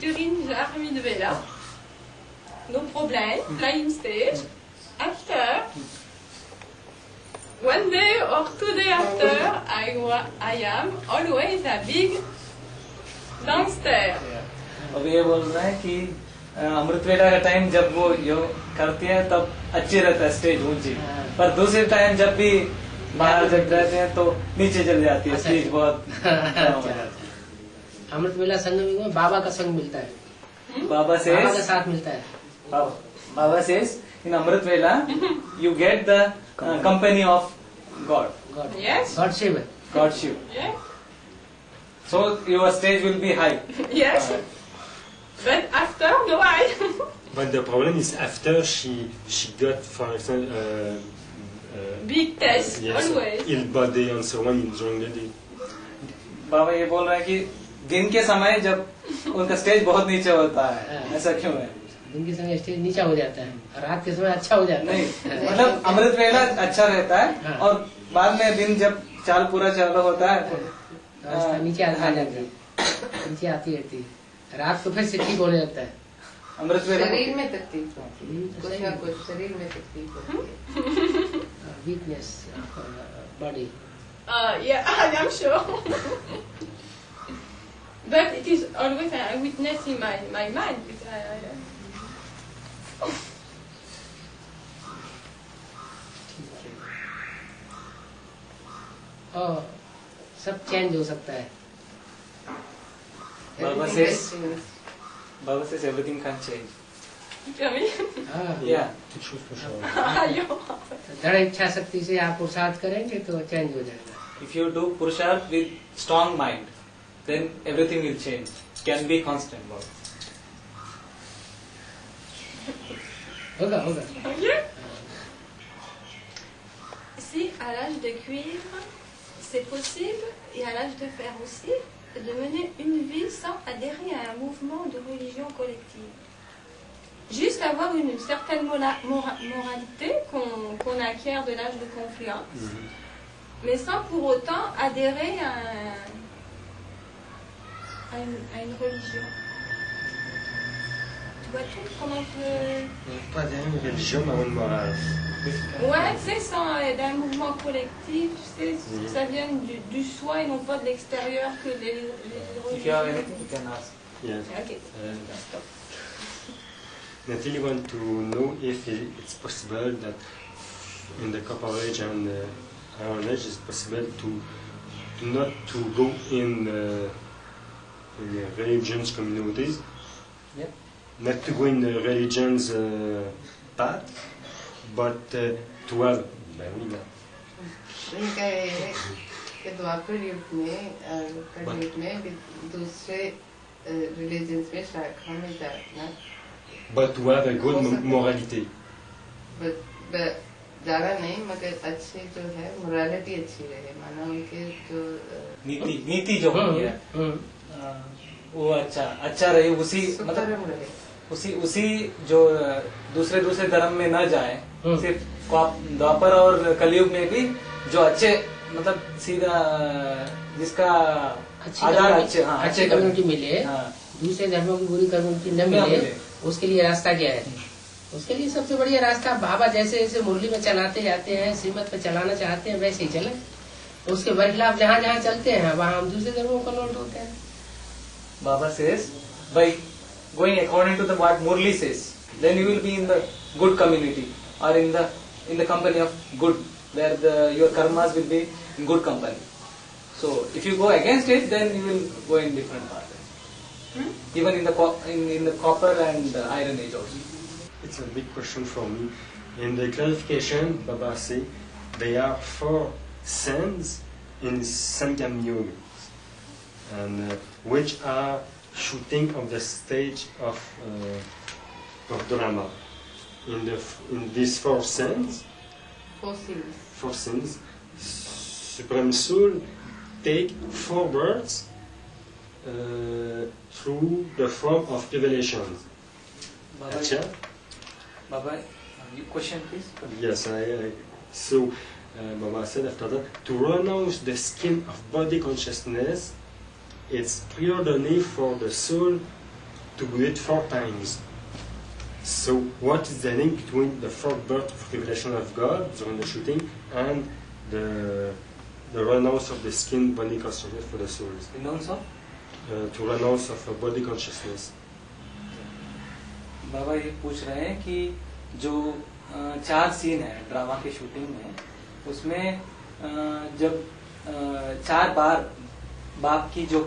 during the Army Vela. No problem, flying stage. After, one day or 2 days after, I am always a big downstairs. अब ये बोल रहा है कि अमृत वेला का टाइम जब वो योग करती है तब अच्छी रहता है स्टेज ऊंची, पर दूसरे टाइम जब भी बाहर जब रहते हैं तो नीचे चल जाती है स्टेज बहुत। अमृत वेला संग में बाबा का संग मिलता है, बाबा का साथ मिलता है। Baba says in Amrit Vela you get the company of God. Yes. God Shiva. God Shiva. Yes. So your stage will be high. Yes. But after, no, I. But the problem is after she got, for example, Big test, yes, always. ill body and so on during the day. बाबा ये बोल रहे हैं कि दिन के समय जब उनका स्टेज बहुत नीचे होता है, ऐसा क्यों है? दिन के समय स्टेज नीचा हो जाता है, रात के समय अच्छा हो जाता है। नहीं, मतलब अमृत वेला अच्छा रहता है और बाद में दिन जब चाल पूरा चालू होता है नीचे आ जाती है, नीचे आती रहती है। रात को फिर से ठीक होने लगता है। अमृत वेला शरीर में तकलीफ होती है, कुछ ना कुछ शरीर में तकलीफ होती है। Weakness body. Yeah, I am sure. But it is always a witness in my mind. सब चेंज हो सकता है। Baba says everything can change. Yeah. Yeah. दृढ़ इच्छा शक्ति से आप पुरुषार्थ करेंगे तो चेंज हो जाएगा। If you do purusharth with strong mind, then everything will change. Can be constant. होगा होगा। Si à l'âge de cuivre, c'est possible, et à l'âge de fer aussi, de mener une vie sans adhérer à un mouvement de religion collective. Juste avoir une certaine moralité qu'on acquiert de l'âge de confiance, mais sans pour autant adhérer à une religion. Tu vois tout comment on peut... Pas d'une religion, mais une morale. Ouais, tu sais, sans d'un mouvement collectif, tu sais, ça vient du soi et non pas de l'extérieur que les religions. If you have anything, you can ask. Yes. Okay. Stop. Nathalie want to know if it's possible that in the Copper Age and Iron Age it's possible to not to go in religions communities. Yeah. Not to go in the religions path, but to have. इनका ये है कि द्वापर युग में भी दूसरे religions में शाखा में जाना, But to have a good morality. ज़्यादा नहीं मगर अच्छे जो है मोरालिटी अच्छी रहे, माना उनके जो नीति जो होती है वो अच्छा रहे, उसी मतलब उसी जो दूसरे धर्म में न जाए, सिर्फ द्वापर और कलयुग में भी जो अच्छे मतलब सीधा जिसका आधार अच्छे कम्युनिटी मिले, दूसरे धर्मों की बुरी कम्युनिटी न मिले, उसके लिए रास्ता क्या है? उसके लिए सबसे बढ़िया रास्ता बाबा जैसे जैसे मुरली में चलाते जाते हैं, श्रीमत पे चलाना चाहते हैं वैसे ही चले। उसके बरखिलाफ जहाँ जहाँ चलते हैं वहाँ हम दूसरे धर्मों को कन्वर्ट होते हैं। Baba says, by going according to the what Murli says, then you will be in the good community or in the company of good, where your karmas will be in good company. So if you go against it, then you will go in different path. Even in the copper and iron age also. It's a big question for me. In the clarification, Baba say there are 4 sins in Sangam Yoga, and which are shooting of the stage of drama. In these 4 sins, 4 sins, Supreme Soul take 4 births through the form of revelations. Baba, your question please? Yes, so Baba said after that, to renounce the skin of body consciousness, it's preordained for the soul to do it 4 times. So what is the link between the fourth birth of revelation of God during the shooting and the renounce of the skin body consciousness for the souls? Renounce of? To renounce of body consciousness. बाबा ये पूछ रहे हैं कि जो 4 scene है drama के shooting में, उसमें जब 4 बार बाप की जो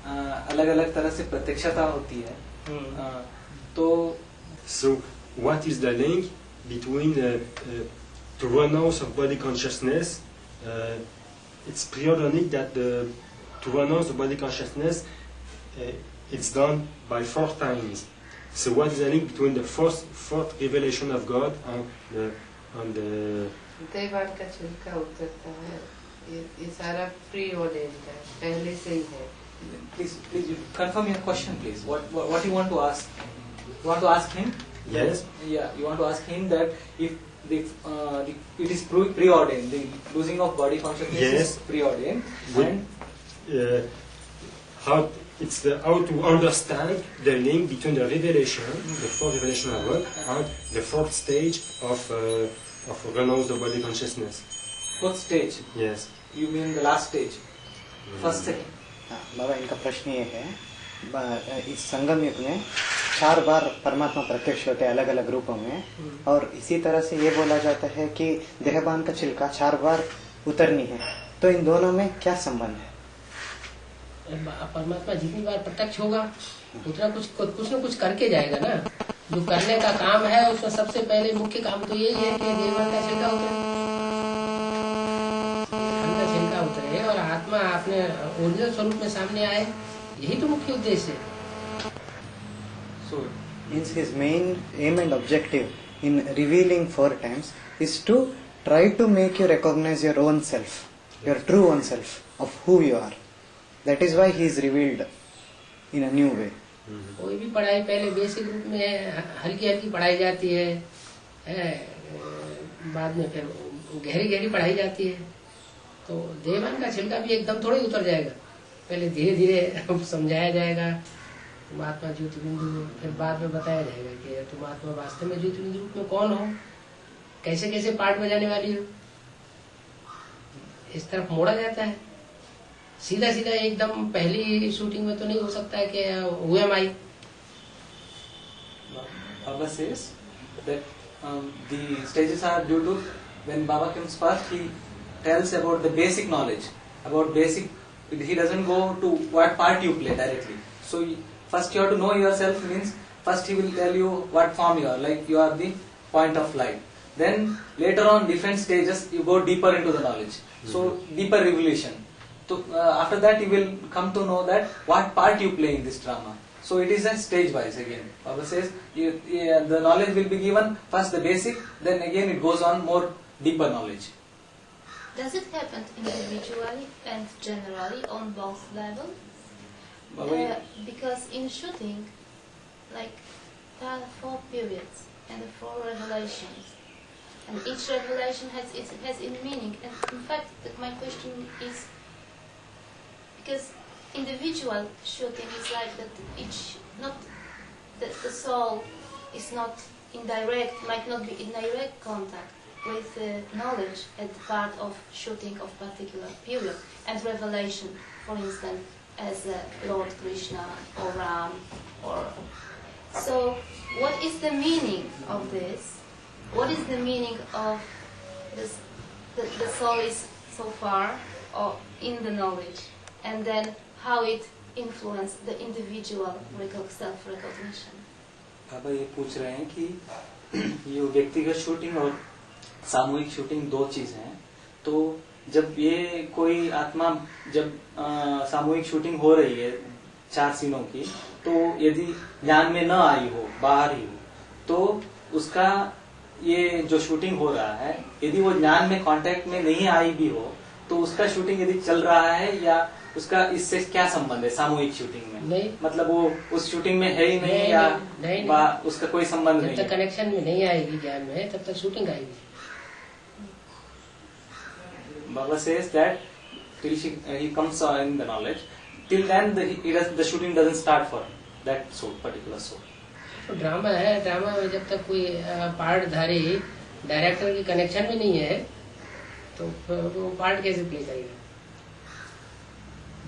अलग अलग तरह से प्रत्यक्षता होती है, तो So what is the link between to renounce of body consciousness? It's periodic that to renounce the body consciousness it's done by 4 times. So what is the link between the fourth revelation of God and the देवान का छिलका उतरता है, ये सारा pre ordained है, पहले से ही है. please you confirm your question, please. What you want to ask? You want to ask him? Yes. Yeah, you want to ask him that if it is preordained, the losing of body consciousness is preordained, and how to understand the link between the revelation, the fourth revelation of God, and the 4th stage of renounce the body consciousness. What stage? Yes. You mean the last stage? First, second. बाबा इनका प्रश्न ये है, इस संगम युग में 4 बार परमात्मा प्रत्यक्ष होते हैं अलग अलग रूपों में, और इसी तरह से ये बोला जाता है कि देहबान का छिलका 4 बार उतरनी है, तो इन दोनों में क्या संबंध है? परमात्मा जितनी बार प्रत्यक्ष होगा उतना कुछ न कुछ करके जाएगा ना. जो करने का काम है उसमें सबसे पहले मुख्य काम तो यही है कि देहबान का छिलका उतरे और आत्मा अपने ओरिजिनल स्वरूप में सामने आए, यही तो मुख्य उद्देश्य है. So, his main aim and objective in revealing 4 times is to try to make you recognize your own self, your true own self, of who you are. That is why he is revealed in a new way. कोई भी पढ़ाई पहले basic रूप में हल्की हल्की पढ़ाई जाती है, बाद में फिर गहरी गहरी पढ़ाई जाती है. तो देहबान का छिलका भी एकदम थोड़ा ही उतर जाएगा, पहले धीरे धीरे समझाया जाएगा तुम आत्मा ज्योतिबिंदु, फिर बाद में बताया जाएगा कि तुम आत्मा वास्तव में ज्योतिबिंदु रूप में कौन हो, कैसे कैसे पार्ट बजाने वाली हो. इस तरफ मोड़ा जाता है. सीधा सीधा एकदम पहली शूटिंग में तो नहीं हो सकता है कि who am I. Baba says that the stages are due to when Baba comes first, he tells about the basic knowledge, about basic. He doesn't go to what part you play directly. So first you have to know yourself, means first he will tell you what form you are, like you are the point of light. Then later on different stages you go deeper into the knowledge. So deeper revelation. So after that you will come to know that what part you play in this drama. So it is a stage wise again. Baba says the knowledge will be given first the basic, then again it goes on more deeper knowledge. Does it happen individually and generally on both levels? Because in shooting, like there are 4 periods and 4 revelations, and each revelation has its meaning. And in fact, my question is, because individual shooting is like that the soul is not might not be in direct contact with knowledge at the part of shooting of particular period, and revelation, for instance, as Lord Krishna or Ram, so what is the meaning of this? What is the meaning of this? The soul is so far or in the knowledge, and then how it influences the individual self-recognition. बाबा ये पूछ रहे हैं कि ये व्यक्तिगत shooting और सामूहिक shooting 2 चीजें हैं. तो जब ये कोई आत्मा जब सामूहिक शूटिंग हो रही है 4 सीनों की, तो यदि ज्ञान में न आई हो, बाहर ही हो, तो उसका ये जो शूटिंग हो रहा है, यदि वो ज्ञान में कांटेक्ट में नहीं आई भी हो, तो उसका शूटिंग यदि चल रहा है या उसका इससे क्या संबंध है सामूहिक शूटिंग में? नहीं, मतलब वो उस शूटिंग में है ही नहीं, या नहीं, उसका कोई संबंध नहीं. जब तक कनेक्शन में नहीं आएगी ज्ञान में, तब तक शूटिंग आएगी. Baba says that till he comes in the knowledge, till then the shooting doesn't start for him. that soul, particular soul. तो ड्रामा है, ड्रामा में जब तक कोई पार्टधारी डायरेक्टर की कनेक्शन भी नहीं है तो वो पार्ट कैसे प्ले करेगा?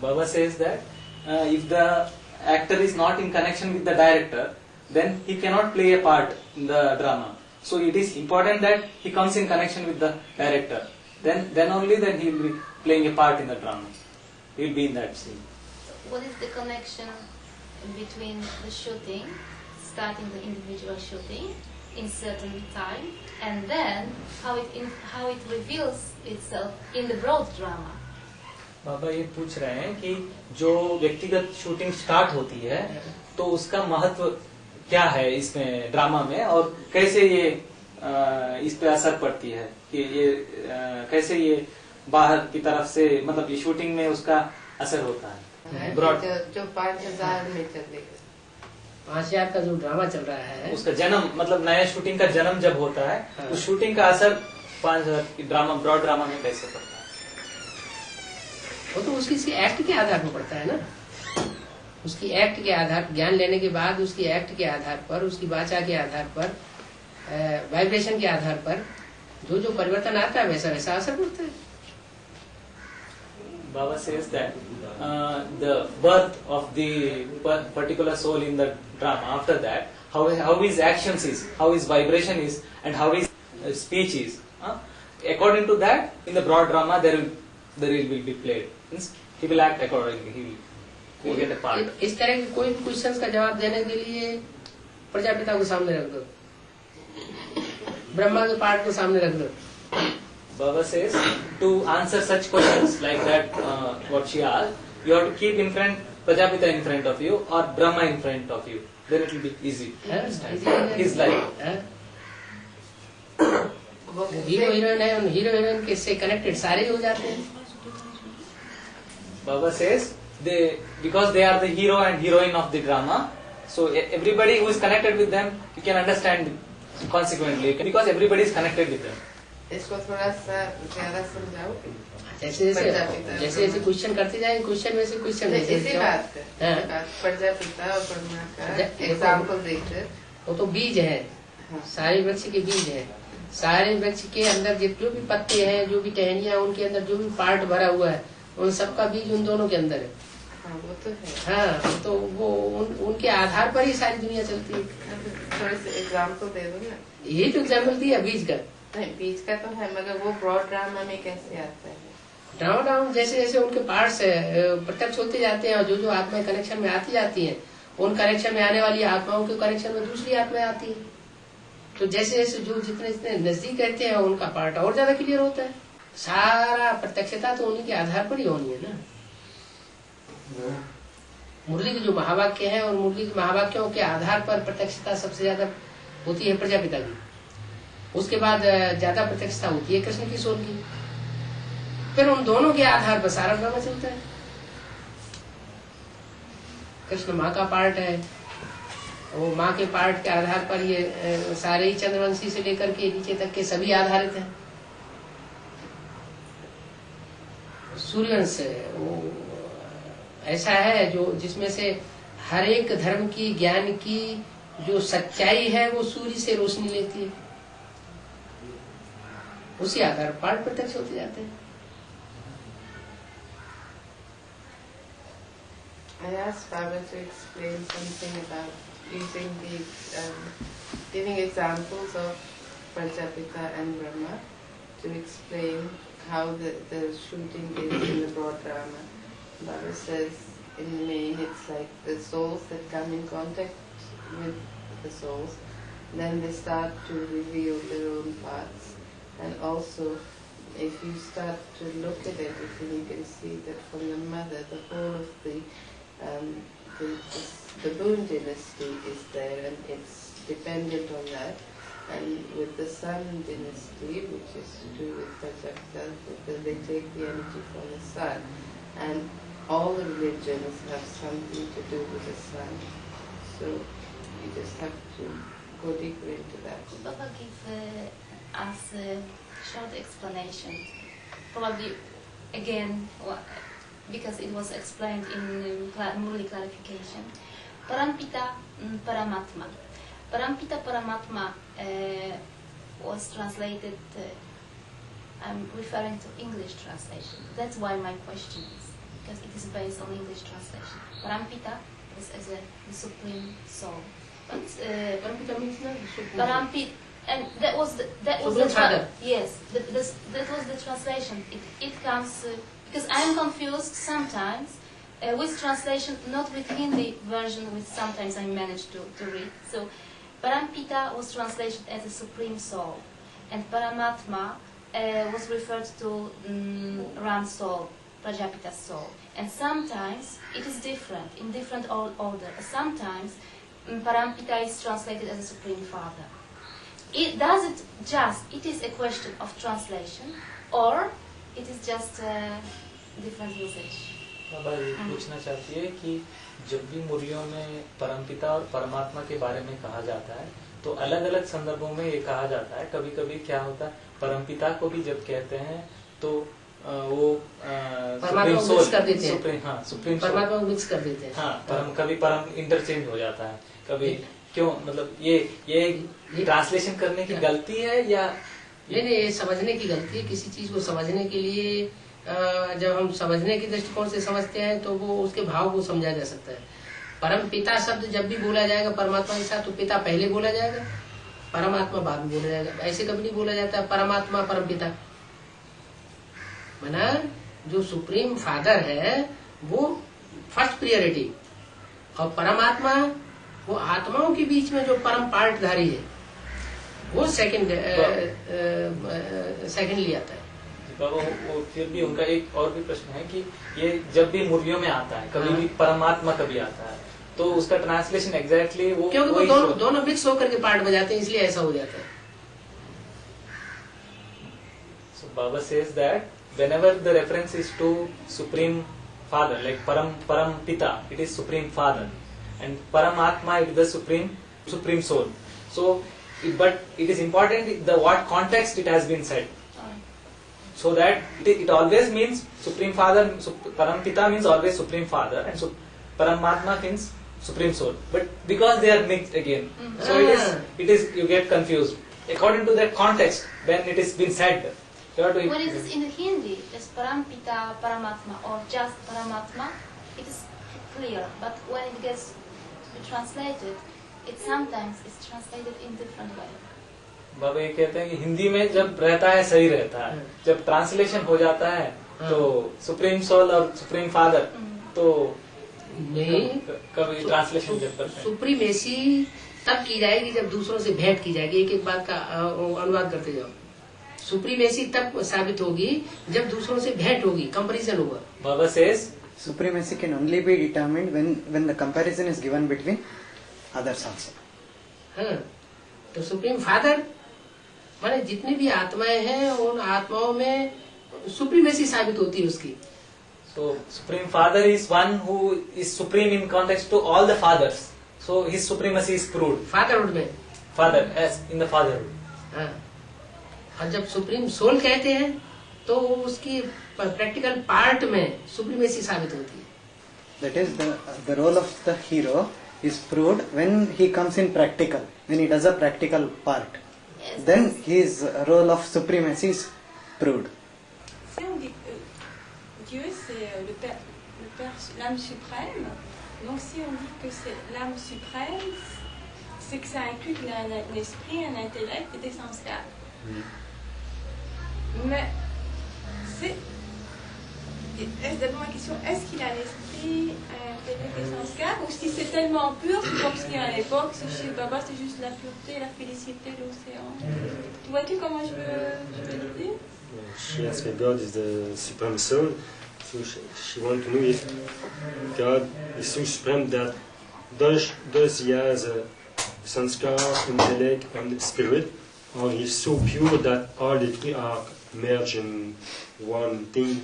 Baba says that if the actor is not in connection with the director, then he cannot play a part in the drama. So it is important that he comes in connection with the director. Then only then he will be playing a part in the drama. He will be in that scene. What is the connection between the shooting, starting the individual shooting in certain time, and then how it reveals itself in the broad drama? बाबा ये पूछ रहे हैं कि जो व्यक्तिगत shooting start होती है तो उसका महत्व क्या है इसमें ड्रामा में, और कैसे ये इस पे असर पड़ती है कि ये कैसे ये बाहर की तरफ से, मतलब ये शूटिंग में उसका असर होता है। ब्रॉड जो 5000 में चलेगा, 5000 का जो ड्रामा चल रहा है उसका जन्म, मतलब नया शूटिंग का जन्म जब होता है तो शूटिंग का असर 5000 ड्रामा, ब्रॉड ड्रामा में कैसे पड़ता है? वो तो उसकी एक्ट के आधार पर पड़ता है ना। उसकी एक्ट के आधार, ज्ञान लेने के बाद उसकी एक्ट के आधार पर, उसकी वाचा के आधार पर, वाइब्रेशन के आधार पर जो जो परिवर्तन आता है वैसा वैसा असर पड़ता है। Baba says that the birth of the particular soul in the drama, after that, how his actions is, how his vibration is, and how his speech is. According to that, in the broad drama, there will be played. Means he will act accordingly. He will get a part. इस तरह के कोई भी questions का जवाब देने के लिए प्रजापिता को सामने रख दो, ब्रह्मा के पार्ट को सामने रख दो। Baba says to answer such questions like that, what she asked, you have to keep in front Prajapita in front of you or Brahma in front of you. Then it will be easy. His life. Hero heroine है, उन hero heroine के से connected सारे हो जाते हैं। Baba says because they are the hero and heroine of the drama, so everybody who is connected with them, you can understand consequently because everybody is connected with them. इसको थोड़ा सा ज्यादा समझाओ। जैसे जैसे क्वेश्चन करते जाए, क्वेश्चन में से क्वेश्चन इसी बात प्रजापिता और ब्रह्मा का एग्जाम्पल देकर, वो तो बीज है, सारे वृक्ष के बीज है। सारे वृक्ष के अंदर जो भी पत्ते हैं, जो भी टहनियां, उनके अंदर जो भी पार्ट भरा हुआ है, उन सबका बीज उन दोनों के अंदर है। हाँ, वो तो है। हाँ, तो वो उनके आधार पर ही सारी दुनिया चलती है। थोड़े से एग्जाम्पल दे दो ना। यही तो एग्जाम्पल दिया बीज का। नहीं, बीज का तो है, मगर वो ब्रॉड ड्रामा में कैसे आता है? ड्रामा जैसे जैसे उनके पार्ट्स प्रत्यक्ष होते जाते हैं और जो जो आत्माएं कनेक्शन में आती जाती हैं, उन कनेक्शन में आने वाली आत्माओं के कनेक्शन में दूसरी आत्माएं आती है, तो जैसे जैसे जो जितने जितने नजदीक रहते हैं उनका पार्ट और ज्यादा क्लियर होता है। सारा प्रत्यक्षता तो उन्हीं के आधार पर ही होनी है ना। मुरली के जो महावाक्य है और मुरली के महावाक्यों के आधार पर प्रत्यक्षता सबसे ज्यादा होती है प्रजापिता की, उसके बाद ज्यादा प्रत्यक्षता होती है कृष्ण की सोल की, फिर उन दोनों के आधार पर सारा ड्रामा चलता है। कृष्ण माँ का पार्ट है, वो माँ के पार्ट के आधार पर ये सारे ही चंद्रवंशी से लेकर के नीचे तक के सभी आधारित हैं। सूर्यवंश वो ऐसा है जो जिसमें से हर एक धर्म की, ज्ञान की जो सच्चाई है वो सूर्य से रोशनी लेती है, उसी आधार पर पार्ट प्रत्यक्ष होते जाते हैं। I asked Baba to explain something about using the giving examples of Prajapita and Brahma to explain how the shooting is in the broad drama. Baba says in the main it's like the souls that come in contact with the souls, then they start to reveal their own parts, and also if you start to look at everything, you can see that from the mother, the whole of the Boon dynasty is there, and it's dependent on that. And with the Sun dynasty, which is to do with Prajapita, because they take the energy from the Sun, and all the religions have something to do with the Sun. So you just have to go deeper into that. Baba give us a short explanation, probably again, because it was explained in Murli clarification. Parampita Paramatma. Parampita Paramatma was translated. I'm referring to English translation. That's why my question is, because it is based on English translation. Parampita is as the supreme soul. But Parampita means no, Parampita, and that was the yes, that was the translation. It comes because I'm confused sometimes with translation, not with Hindi version, which sometimes I manage to read. So Parampita was translated as a supreme soul, and Paramatma was referred to Ram soul, Prajapita's soul. And sometimes it is different, in different order. Sometimes Parampita is translated as a Supreme Father. It is a question of translation, or it is just different usage. बाबा ये पूछना चाहती है कि जब भी मुरलियों में परमपिता और परमात्मा के बारे में कहा जाता है तो अलग अलग संदर्भों में ये कहा जाता है. कभी कभी क्या होता है, परमपिता को भी जब कहते हैं तो वो परमात्मा को मिक्स कर देते हैं. सुप्रीम परमात्मा को मिक्स कर देते हैं. हाँ, कभी परम इंटरचेंज हो जाता है. कभी क्यों, मतलब ये ट्रांसलेशन करने की गलती है या नहीं, ये समझने की गलती है. किसी चीज को समझने के लिए जब हम समझने के दृष्टिकोण से समझते हैं तो वो उसके भाव को समझा जा सकता है. परम पिता शब्द जब भी बोला जाएगा परमात्मा के साथ तो पिता पहले बोला जाएगा, परमात्मा बाद में बोला जाएगा. ऐसे कभी नहीं बोला जाता परमात्मा परम पिता. माना जो सुप्रीम फादर है वो फर्स्ट प्रियोरिटी, और परमात्मा वो आत्माओं के बीच में जो परम पार्टधारी है वो सेकंडली आता है. वो फिर भी उनका एक और भी प्रश्न है कि ये जब भी मुरलियों में आता है, कभी भी परमात्मा कभी आता है, तो उसका ट्रांसलेशन एग्जैक्टली वो क्योंकि वो दोनों मिक्स होकर के पार्ट बजाते हैं, इसलिए ऐसा हो जाता है. So Baba says that whenever the reference is to Supreme Father, like Param Pita, it is Supreme Father, and Paramatma it is the Supreme Soul. So, but it is important the what context it has been said. So that it always means Supreme Father, Parampita means always Supreme Father, and Paramatma means Supreme Soul. But because they are mixed again, so it is you get confused according to that context when it is been said. When it is in Hindi, just Parampita, Paramatma, or just Paramatma, it is clear. But when it gets translated, it sometimes is translated in different way. बाबा ये कहते हैं कि हिंदी में जब रहता है सही रहता है, जब ट्रांसलेशन हो जाता है तो सुप्रीम सोल और सुप्रीम फादर तो नहीं, कभी ट्रांसलेशन जब करते हैं सुप्रीमेसी तब की जाएगी जब दूसरों से भेंट की जाएगी. एक एक बात का अनुवाद करते जाओ. सुप्रीमेसी तब साबित होगी जब दूसरों से भेंट होगी, कंपैरिजन होगा. बाबा says supremacy can only be determined when the comparison is given between others also. हाँ, तो सुप्रीम फादर माने जितनी भी आत्माएं हैं उन आत्माओं में सुप्रीमेसी साबित होती है उसकी. So Supreme Father is one who is supreme in context to all the fathers. So his supremacy is proved. Fatherhood में Father as in the fatherhood. हाँ, और जब सुप्रीम सोल कहते हैं तो उसकी प्रैक्टिकल पार्ट में सुप्रीमेसी साबित होती है. That is the role of the hero is proved when he comes in practical, when he does a practical part. Yes. Then his role of supremacy is proved. Si on dit que Dieu c'est l'âme suprême, donc si on dit que c'est l'âme suprême, c'est que ça inclut un esprit, un intellect et des sanskars. Mais d'abord ma question, est-ce qu'il a un esprit, un intellect et des sanskars, ou si c'est tellement pur, comme ce qu'il y a à l'époque, chez Baba c'est juste la pureté, la félicité de l'océan. Tu vois-tu comment je veux le dire? She asked if God is the supreme soul, so she wants to know if God is so supreme that does he has a sanskar, intellect, and spirit, or he is so pure that all the three are merged in one thing.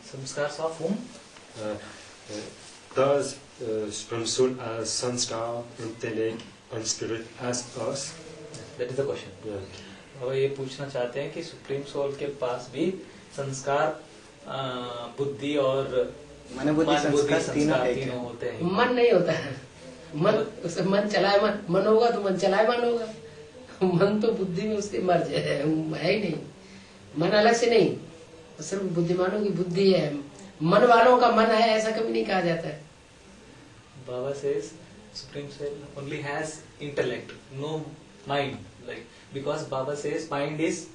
Samskars of whom? Does supreme soul has sanskar, intellect, and spirit as us? That is the question. Yeah. और ये पूछना चाहते हैं कि supreme soul के पास भी संस्कार, बुद्धि और मन बुद्धि संस्कार तीनों होते हैं. मन नहीं होता है. मन उसे मन चलायमान मन होगा तो मन चलायमान होगा। मन तो बुद्धि में उसके मर्ज है ही नहीं। मन अलग से नहीं, सिर्फ बुद्धिमानों की बुद्धि है। मन वालों का मन है ऐसा कभी नहीं कहा जाता है। Baba says Supreme Soul only has intellect, no mind. Like because Baba says mind is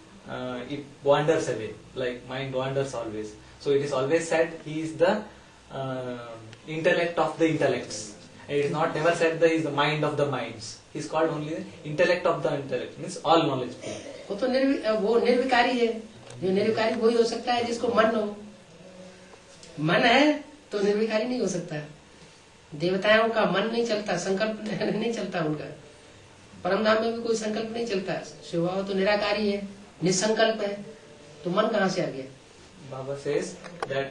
it wanders away. Like mind wanders always. So it is always said he is the intellect of the intellects. It is not never said that he is the mind of the minds. He is called only the intellect of the intellect. Means all knowledge. वो तो वो निर्विकारी है। जो निर्विकारी वही हो सकता है जिसको मन हो। मन है तो निर्विकारी नहीं हो सकता। देवताओं का मन नहीं चलता, संकल्प नहीं चलता उनका। परमधाम में भी कोई संकल्प नहीं चलता। स्वभाव तो निराकारी है, निसंकल्प है, तो मन कहाँ से आ गया? Baba says that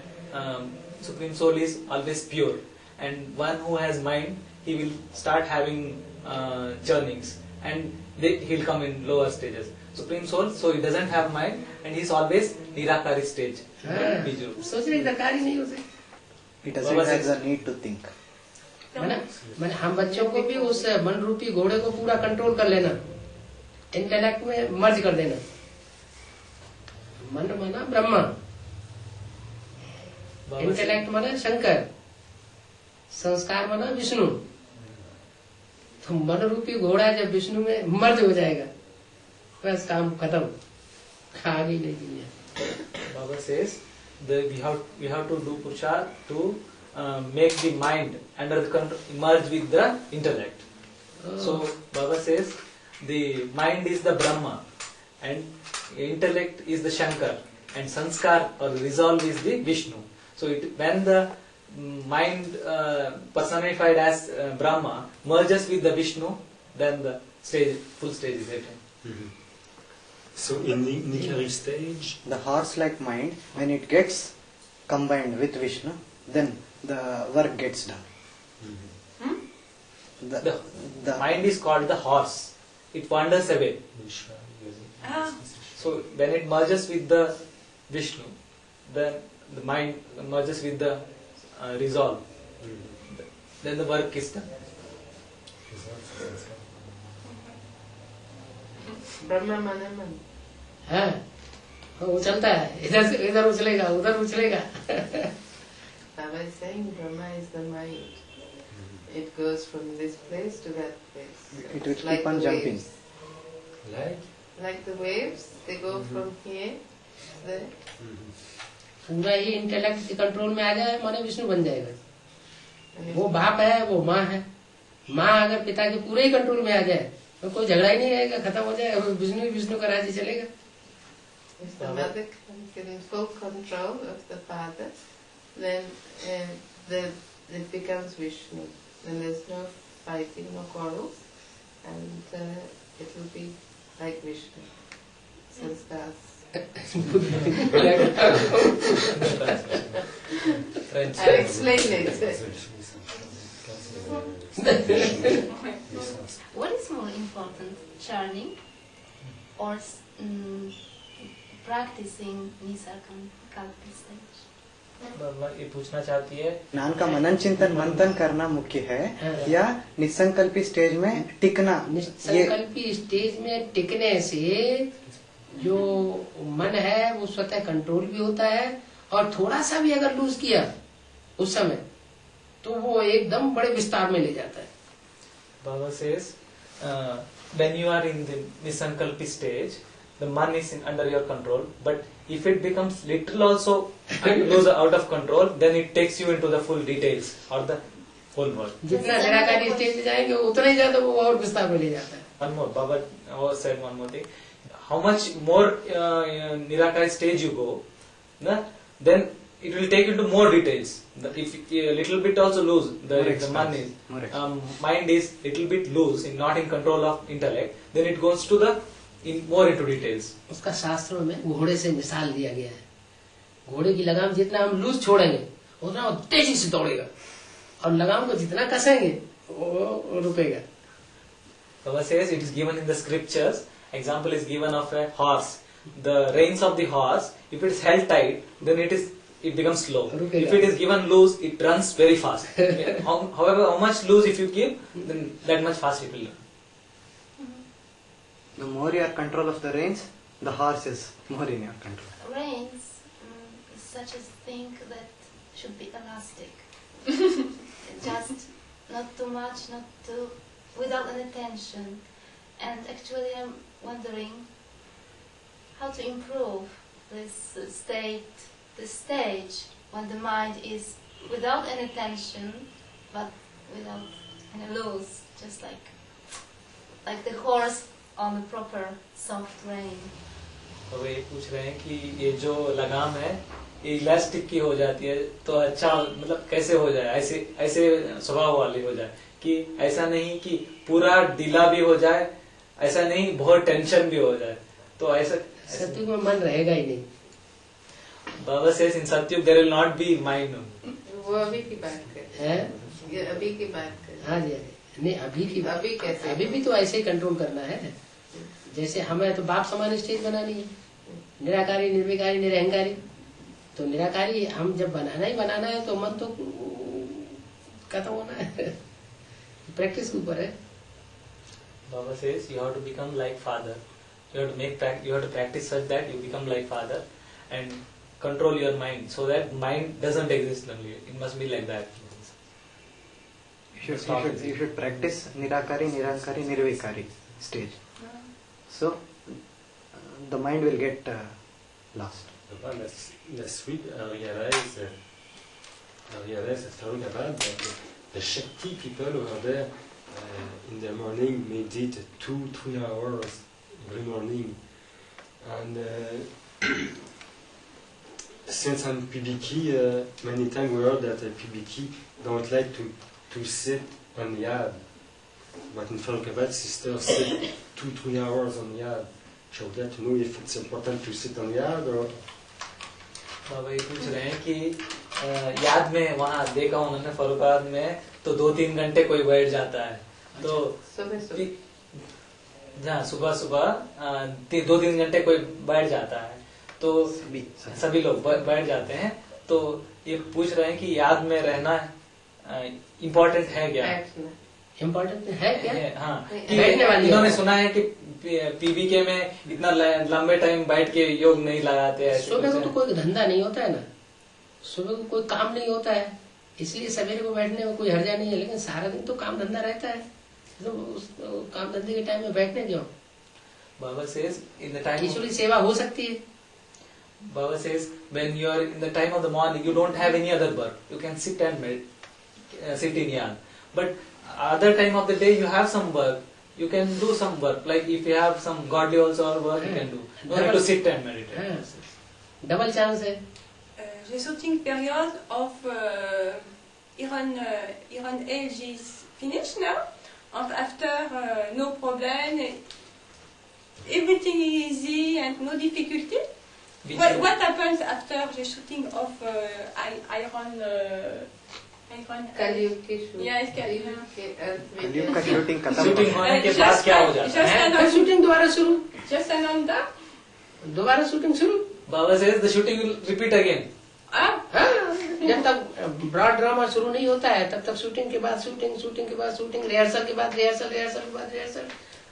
Supreme Soul is always pure, and one who has mind, he will start having churnings, and he will come in lower stages. Supreme Soul, so he doesn't have mind, and he is always Nirakari stage. सोचने की दरकार ही नहीं होती। He doesn't have the need to think. मैंने हम बच्चों को भी उस मन रूपी घोड़े को पूरा कंट्रोल कर लेना, इंटेलेक्ट में मर्ज कर देना। मन माना ब्रह्मा, इंटेलेक्ट माना शंकर, संस्कार माना विष्णु। तो मन रूपी घोड़ा जब विष्णु में मर्ज हो जाएगा बस काम खत्म, आगे नहीं दुनिया। Baba says that we have to do purushar to make the mind under the control, merge with the intellect. So Baba says the mind is the Brahma and intellect is the Shankar and sanskar or resolve is the Vishnu. So when the mind personified as Brahma merges with the Vishnu, then the full stage is attained. So in the Nikari stage, the horse-like mind, when it gets combined with Vishnu, then the work gets done. The mind is called the horse. It wanders away. So when it merges with the Vishnu, then the mind merges with the resolve. Then the work is done. Brahma mane man. हाँ, वो चलता है, इधर से इधर उछलेगा, उधर उछलेगा। Baba is saying Brahma is the mind. It goes from this place to that place. It will keep on jumping. Like the waves, they go from here to there. पूरा ही intellect के कंट्रोल में आ जाए माने विष्णु बन जाएगा। वो बाप है, वो माँ है। माँ अगर पिता के पूरे ही कंट्रोल में आ जाए तो कोई झगड़ा ही नहीं रहेगा, खत्म हो जाएगा, विष्णु का राज्य चलेगा। If the mother comes in full control of the father, then it becomes Vishnu. Then there's no fighting, no quarrels, and it will be like Vishnu. Sanskars. I'll explain it. What is more important, churning or practicing Nisargam-kalpa stage? ये पूछना चाहती है ज्ञान का मनन चिंतन मंथन करना मुख्य है या निसंकल्पी स्टेज में टिकना? निसंकल्पी स्टेज में टिकने से जो मन है वो स्वतः कंट्रोल भी होता है और थोड़ा सा भी अगर लूज किया उस समय तो वो एकदम बड़े विस्तार में ले जाता है। Baba says when you are in the nisankalpi stage, the man is under your control, but if it becomes little also goes out of control, then it takes you into the full details or the whole world. जितना निराकारी stage में जाएंगे उतना ही ज्यादा वो और विस्तार में ले जाता है। One more, Baba said one more thing. How much more nirakari stage you go, then it will take you to more details. If a little bit also loose, the mind is little bit loose, not in control of intellect, then it goes to the more into details. उसका शास्त्रों में घोड़े से मिसाल दिया गया है। घोड़े की लगाम जितना हम लूज छोड़ेंगे उतना वो तेजी से दौड़ेगा और लगाम को जितना कसेंगे वो रुकेगा। Baba says it is given in the scriptures. Example is given of a horse. The reins of the horse, if it is held tight, then it is it becomes slow. रुकेगा. If it is given loose, it runs very fast. However, how much loose if you give, then that much fast it will run. The more you are control of the reins, the horse is more in your control. Reins is such a thing that should be elastic. Just not too much, not too, without any tension. And actually I'm wondering how to improve this stage when the mind is without any tension, but without any loose, just like the horse on the proper soft rein. तो वे पूछ रहे हैं कि ये जो लगाम है ये इलास्टिक की हो जाती है तो अच्छा मतलब कैसे हो जाए, ऐसे स्वभाव वाली हो जाए कि ऐसा नहीं कि पूरा ढीला भी हो जाए, ऐसा नहीं बहुत टेंशन भी हो जाए, तो ऐसा सत्युग में मन रहेगा ही नहीं. बाबा says in Satyug there will not be mind. वो अभी की बात कर, ये अभी की बात कर. हाँ जी, नहीं अभी की बात. अभी कैसे? अभी भी तो ऐसे ही कंट्रोल करना है. जैसे हमें तो बाप समान स्टेज बनानी है, निराकारी निर्विकारी निरहंकारी. तो निराकारी हम जब बनाना है तो मन तो खत्म होना है. प्रैक्टिस के ऊपर है. Baba says you have to become like father. You have to practice such that you become like father and control your mind so that mind doesn't exist only. It must be like that. You should practice Nirakari, Nirankari, Nirvikari stage. So the mind will get lost. Last week, I realized after Gabad that the Shakti people over there in the morning meditate 2-3 hours every morning. And since I'm PBK, many times we heard that PBK don't like to sit on yad. But in Falkabad, sisters sit 2-3 hours on yad. So that to know if it's important to sit on yad or... बाबा ये पूछ रहे हैं कि याद में वहाँ देखा उन्होंने फरुखाबाद में तो 2-3 घंटे कोई बैठ जाता है. तो जहाँ सुबह 2-3 घंटे कोई बैठ जाता है तो सभी लोग बैठ जाते हैं. तो ये पूछ रहे हैं कि याद में रहना इम्पोर्टेंट है क्या? इम्पोर्टेंट है क्या? हाँ, इन्होंने सुना है कि पीबीके में इतना लंबे टाइम बैठ के योग नहीं लगाते हैं. सुबह को तो कोई धंधा नहीं होता है ना, सुबह को कोई काम नहीं होता है, इसलिए सवेरे को बैठने में कोई हर्जा नहीं है. लेकिन सारा दिन तो काम धंधा रहता है, तो उस काम धंधे के टाइम में बैठने क्यों? बाबा says in the time ईश्वरी सेवा हो सकती है. Baba says when you are in the time of the morning you don't have any other work, you can sit and sit in yard. But other time of the day you have some work, you can do some work. Like if you have some godly also work, you can do. You have to sit and meditate. Double chance है. The shooting period of Iran age is finished now, and after no problem, everything is easy and no difficulty. What happens after the shooting of Iran? कलयुग की shooting. Yes, कलयुग का shooting खत्म shooting होने के बाद क्या हो जाता है? शूटिंग दोबारा शुरू. Just another. दोबारा शूटिंग शुरू. Baba says the shooting will repeat again. जब तक ब्रॉड ड्रामा शुरू नहीं होता है तब तक शूटिंग के बाद शूटिंग, शूटिंग के बाद शूटिंग, रिहर्सल के बाद रिहर्सल, रिहर्सल के बाद रिहर्सल.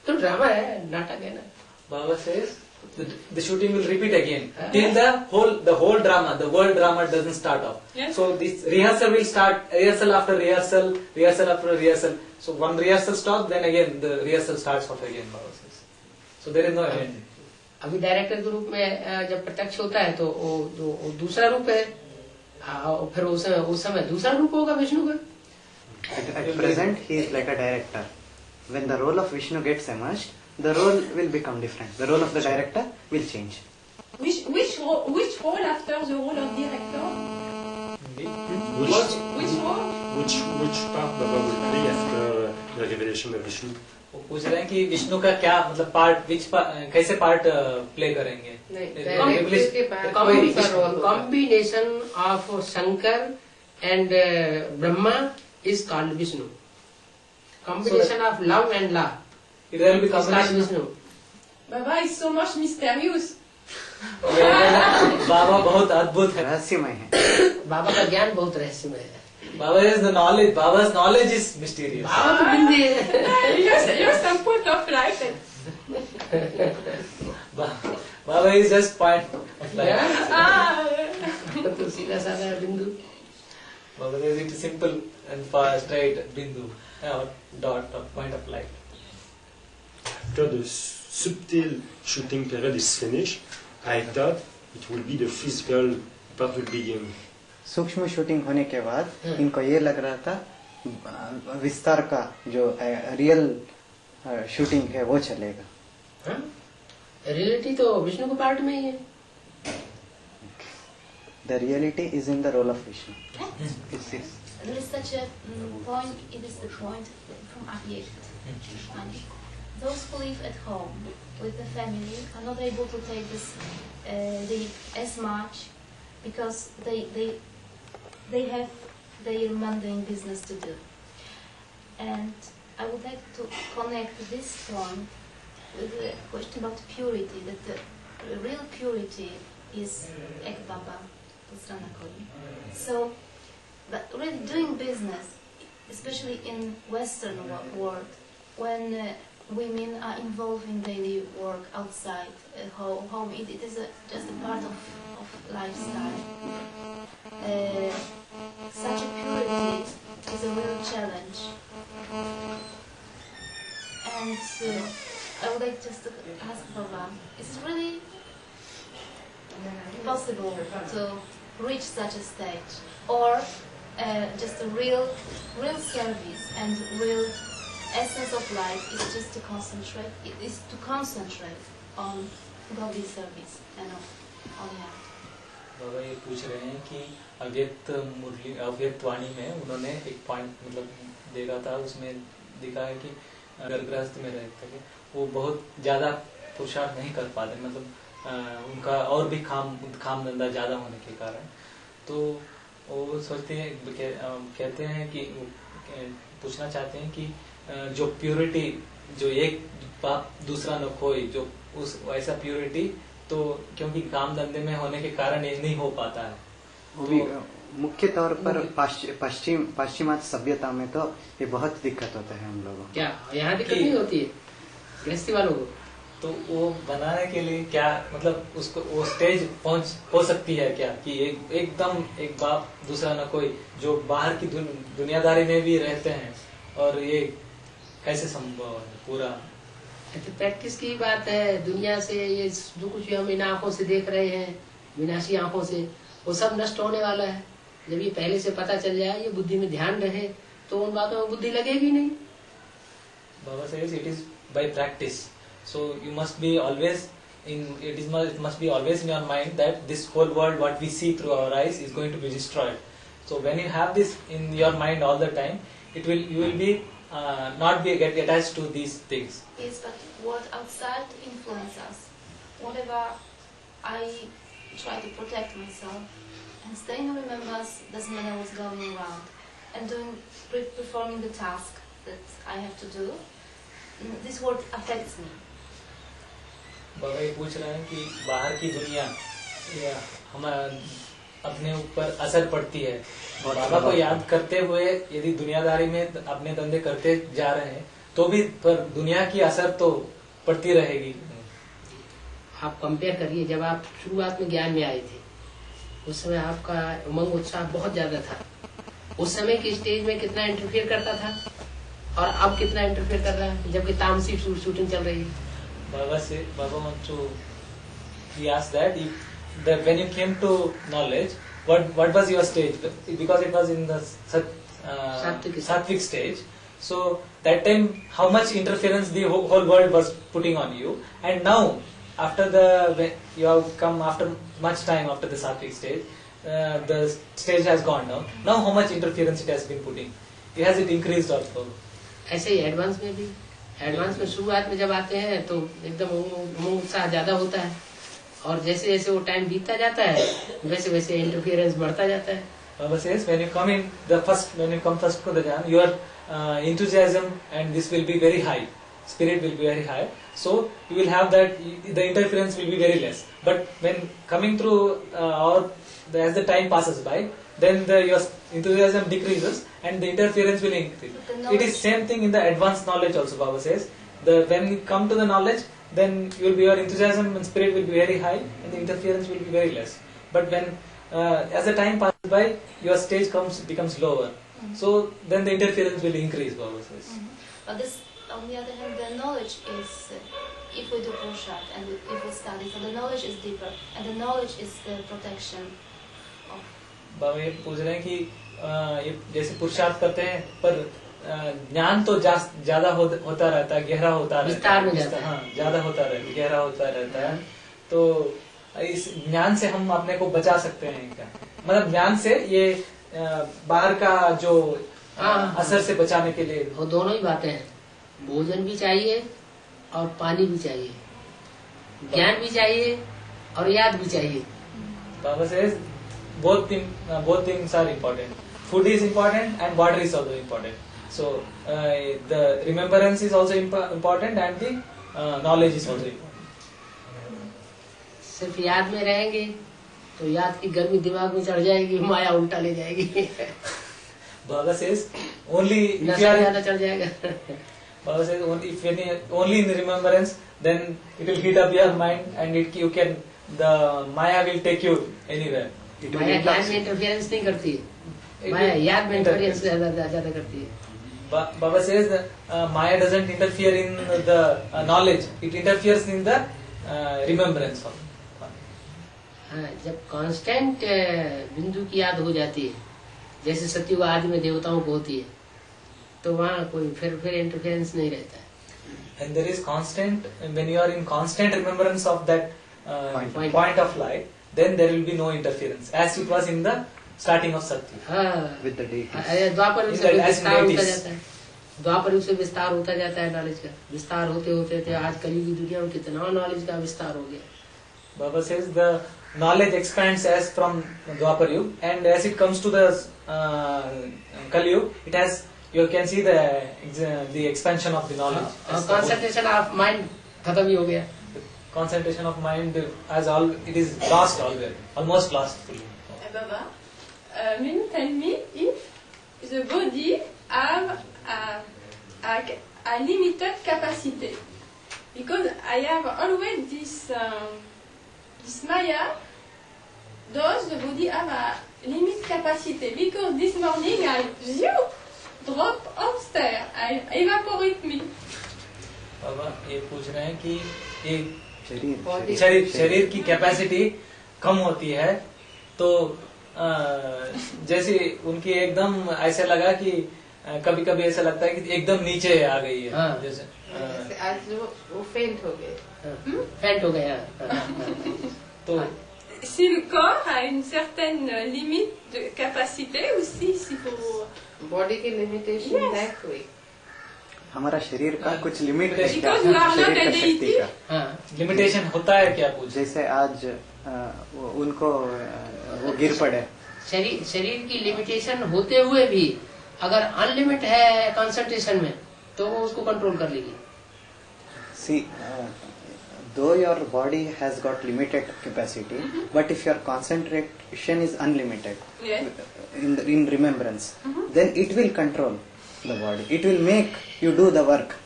तो ड्रामा है, नाटक है ना. Baba says the shooting will repeat again till the whole drama, the world drama doesn't start off. Yes. So this rehearsal will start, rehearsal after rehearsal, rehearsal after rehearsal. So one rehearsal stops, then again the rehearsal starts off again. Baba says. So there is no end. अभी director के रूप में जब प्रत्यक्ष होता है तो वो दूसरा रूप है, फिर उस समय दूसरा रूप होगा विष्णु का. At present he is like a director. When the role of Vishnu gets emerged, the role will become different. The role of the director will change. Which role after the role of director? Which role? Which part Baba will play after the revelation of Vishnu? वो पूछ रहे हैं कि विष्णु का क्या मतलब part, कैसे part play करेंगे? Combination of Shankar and Brahma is called Vishnu. Combination of love and law. It will be combination. Vishnu. Baba is so much mysterious. बाबा बहुत अद्भुत है, रहस्यमय है। बाबा का ज्ञान बहुत रहस्यमय है। बाबा इज द नॉलेज, बाबा's knowledge is mysterious. बाबा तो बिंदी है। You're some point of light. Baba is just point of light. तो सीधा साधा बिंदु। Baba is it simple and far straight bindu, or dot or point of light. After the subtle shooting period is finished, I thought it will be the physical part will begin. सूक्ष्म shooting होने के बाद इनको ये लग रहा था विस्तार का जो रियल शूटिंग है वो चलेगा। रियलिटी तो विष्णु के पार्ट में ही है। The reality is in the role of Vishnu. There is such a point, it is the point from Avyekt. And those who live at home with the family are not able to take this as much because they have their mundane business to do. And I would like to connect this point with the question about purity, that the real purity is Ekbaba, Pusranakoli. So, but really doing business, especially in Western world, when women are involved in daily work outside home, it is just a part of lifestyle. Such a purity is a real challenge. And I would like just to ask Baba, is it really possible to reach such a stage, or just a real service and real essence of life is just to concentrate? It is to concentrate on godly service and on that. बाबा ये पूछ रहे हैं कि अव्यक्त वाणी में उन्होंने एक point मतलब देखा था, उसमें दिखा है कि अगर गृहस्थ में रहते हैं वो बहुत ज्यादा पुरुषार्थ नहीं कर पाते, मतलब उनका और भी काम धंधा ज्यादा होने के कारण, तो वो सोचते हैं, कहते हैं कि पूछना चाहते हैं कि जो प्योरिटी, जो एक बाप दूसरा न खोए, जो उस ऐसा प्योरिटी तो क्योंकि काम धंधे में होने के कारण ये नहीं हो पाता है। तो मुख्य तौर पर पाश्चिमात्य सभ्यता में तो ये बहुत दिक्कत होता है हम लोगों को। क्या यहाँ दिक्कत नहीं होती है गृहस्थी वालों को? तो वो बनाने के लिए क्या मतलब उसको वो स्टेज हो सकती है क्या कि एकदम एक बाप दूसरा न कोई, जो बाहर की दुनियादारी में भी रहते हैं, और ये कैसे संभव है पूरा? तो प्रैक्टिस की बात है। दुनिया से ये जो कुछ हम इन आंखों से देख रहे हैं, विनाशी आंखों से, वो सब नष्ट होने वाला है। जब ये पहले से पता चल जाए, ये बुद्धि में ध्यान रहे, तो उन बातों में बुद्धि लगेगी नहीं। बाबा says it is by practice, so you must be always it must be always in your mind that this whole world what we see through our eyes is going to be destroyed. So when you have this in your mind all the time, you will be not get attached to these things. Yes, but what outside influences us? Whatever I try to protect myself and stay in remembrance doesn't mean I was going around and performing the task that I have to do. This world affects me. बाबा ये पूछ रहे हैं कि बाहर की दुनिया हमारे अपने ऊपर असर पड़ती है, और बाबा को याद करते हुए यदि दुनियादारी में अपने धंधे करते जा रहे हैं तो भी पर दुनिया की असर तो पड़ती रहेगी। आप कंपेयर करिए, जब आप शुरुआत में ज्ञान में आए थे उस समय आपका उमंग उत्साह बहुत ज्यादा था। उस समय की स्टेज में कितना इंटरफेयर करता था और अब कितना इंटरफेयर कर रहा है, जबकि तामसिक शूटिंग चल रही है। Baba wants to ask that when you came to knowledge, what was your stage? Because it was in the sattvic stage. So that time, how much interference the whole world was putting on you, and now when you have come after much time after the sattvic stage, the stage has gone down. Now how much interference it has been putting? Has it increased also? ऐसे ही advance में भी, advance में शुरुआत में जब आते हैं तो एकदम उत्साह ज्यादा होता है, और जैसे जैसे वो टाइम बीतता जाता है वैसे वैसे इंटरफियरेंस बढ़ता जाता है। Baba says when you come in when you come first to the jhana, your enthusiasm and this will be very high. spirit will be very high. So you will have that, the interference will be very less. But when coming through as the time passes by, then your enthusiasm decreases and the interference will increase. It is same thing in the advanced knowledge also, Baba says. When you come to the knowledge, then your enthusiasm and spirit will be very high and the interference will be very less. But when as the time passes by, your stage becomes lower. So then the interference will increase, Baba says. But this, on the other hand, the knowledge is, if we do Purusharth and if we study, so the knowledge is deeper, and the knowledge is the protection of. बाबा ये पूछ रहे हैं कि ये जैसे पुरुषार्थ करते हैं, पर ज्ञान तो ज्यादा होता रहता है, गहरा होता रहता है, हाँ ज्यादा होता रहता है, गहरा होता रहता है. तो इस ज्ञान से हम अपने को बचा सकते हैं क्या? मतलब ज्ञान से ये बाहर का जो असर से बचाने के लिए. वो दोनों ही बातें हैं, भोजन भी चाहिए और पानी भी चाहिए, ज्ञान भी चाहिए और याद भी चाहिए. बाबा says both things are important. Food is important and water is also important. So the remembrance is also important and the knowledge is also important. सिर्फ याद में रहेंगे तो याद की गर्मी दिमाग में चढ़ जाएगी, माया उल्टा ले जाएगी. Baba says only if नशा ज्यादा चढ़ जाएगा. Baba says only in the remembrance, then it will heat up your mind and the Maya will take you anywhere. माया ज्ञान में इंटरफेरेंस नहीं करती है, माया याद में इंटरफेरेंस ज्यादा करती है. Baba says that Maya doesn't interfere in the knowledge, it interferes in the remembrance. जब कांस्टेंट बिंदु की याद हो जाती है, जैसे सतयुग आदि में देवताओं को होती है, तो वहाँ कोई फिर इंटरफेरेंस नहीं रहता है. And there is constant, when you are in constant remembrance of that point of light, then there will be no interference, as it was in the starting of Satyuga. With the deities. द्वापर युग से विस्तार होता जाता है, द्वापर युग से विस्तार होता जाता है नॉलेज का. विस्तार होते होते आज कलयुगी दुनिया में कितना नॉलेज का विस्तार हो गया. Baba says the knowledge expands as from Dwapar Yuga, and as it comes to the Kali Yuga, it has, you can see the expansion of the knowledge. Concentration of mind खत्म ही हो गया. Concentration of mind it is lost almost lost. Baba, may you tell me if the body have a limited capacity? Because I have always this Maya, does the body have a limit capacity? Because this morning I drop upstairs, I evaporate me. बाबा ये पूछ रहे हैं कि ये शरीर की capacity कम होती है, तो जैसे उनकी एकदम ऐसा लगा कि कभी कभी ऐसा लगता है कि एकदम नीचे आ गई है. जैसे आज वो फेंट हो गए. फेंट हो गया. तो Si le corps a une certaine limite de capacité aussi, s'il faut... body की लिमिटेशन है कोई. हमारा शरीर का कुछ लिमिट है क्या? Because you are not शरीर a का शक्ति deity. का लिमिटेशन होता है क्या? पूछ. जैसे आज उनको वो गिर पड़े. शरीर की लिमिटेशन होते हुए भी अगर अनलिमिट है कंसंट्रेशन में, तो वो उसको कंट्रोल कर लेगी. See, though your body has got limited capacity, but if your concentration is unlimited, Yes. in remembrance, then it will control the body. It will make you do the work.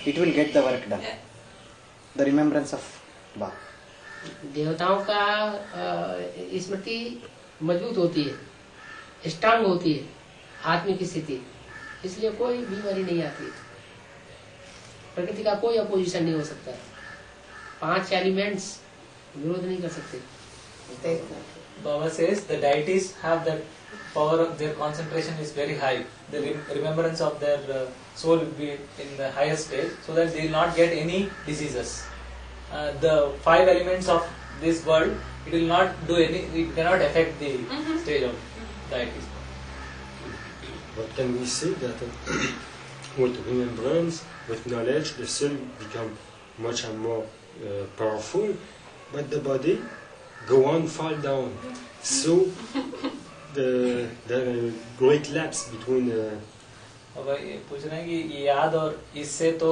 It will get the work done. The remembrance of Ba. देवताओं का स्मृति मजबूत होती है, strong होती है, आत्मिक स्थिति, इसलिए कोई बीमारी नहीं आती. प्रकृति का कोई अपोजिशन नहीं हो सकता. 5 एलिमेंट्स विरोध नहीं कर सकते. Baba says the deities have that power of their concentration is very high. The remembrance of their soul will be in the highest stage, so that they will not get any diseases. The 5 elements of this world, it will not do any. It cannot affect the stage of deities. But can we say that with remembrance, with knowledge, the soul become much and more powerful, but the body go on fall down. So there are great lapse between अब ये पूछ रहे हैं कि ये याद और इससे तो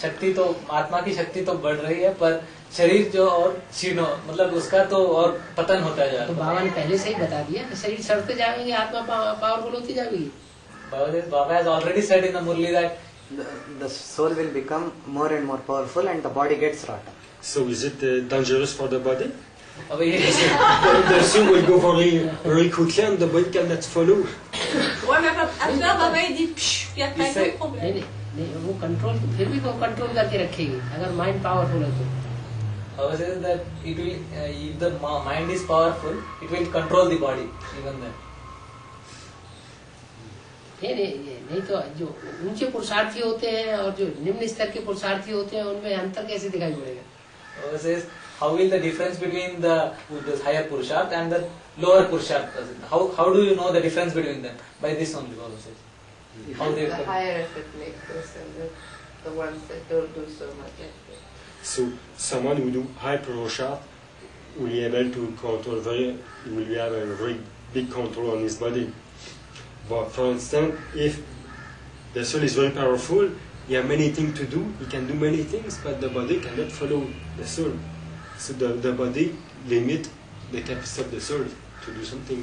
शक्ति तो आत्मा की शक्ति तो बढ़ रही है, पर शरीर जो और क्षीण मतलब उसका तो और पतन होता जा रहा है। तो बाबा ने पहले से ही बता दिया कि शरीर सड़ते जाएंगे, आत्मा पावरफुल होती जाएगी। Baba has already said in the Murli that the soul will become more and more powerful and the body gets rotten. So is it dangerous for the body? अब ये The soul will go very quickly and the body cannot follow. Ouais, mais après, Baba il dit, psh, il y a pas de problème. नहीं, वो control फिर भी वो control करके रखेगी अगर माइंड पावरफुल है तो। Baba says that it will, if the mind is powerful, it will control the body even then. नहीं तो जो ऊंचे पुरुषार्थी होते हैं और जो निम्न स्तर के पुरुषार्थी होते हैं उनमें अंतर कैसे दिखाई पड़ेगा? Baba says, how will the difference between the higher Purusharth and the lower Purusharth? How do you know the difference between them? By this only, Baba says. How they The higher effort makers and the ones that don't do so much effort. So someone who do high Purusharth will be able to control will have a very big control on his body. But for instance, if the soul is very powerful, he has many things to do, he can do many things, but the body cannot follow the soul. So the body limit the capacity of the soul to do something.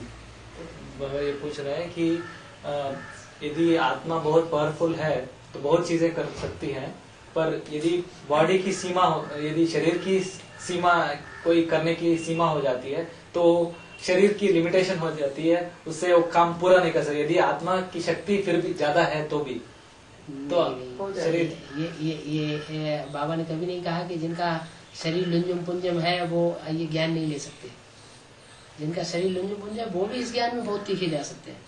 बाबा ये पूछ रहे हैं कि यदि आत्मा बहुत powerful है तो बहुत चीजें कर सकती है, पर यदि बॉडी की सीमा यदि शरीर की सीमा कोई करने की सीमा हो जाती है तो शरीर की लिमिटेशन हो जाती है, उससे वो काम पूरा नहीं कर सकती। यदि आत्मा की शक्ति फिर भी ज्यादा है तो भी तो शरीर ये बाबा ने कभी नहीं कहा कि जिनका शरीर लुंजम पुंजम है वो ये ज्ञान नहीं ले सकते। जिनका शरीर लुंजम पुंजम वो भी इस ज्ञान में बहुत तीखे जा सकते हैं।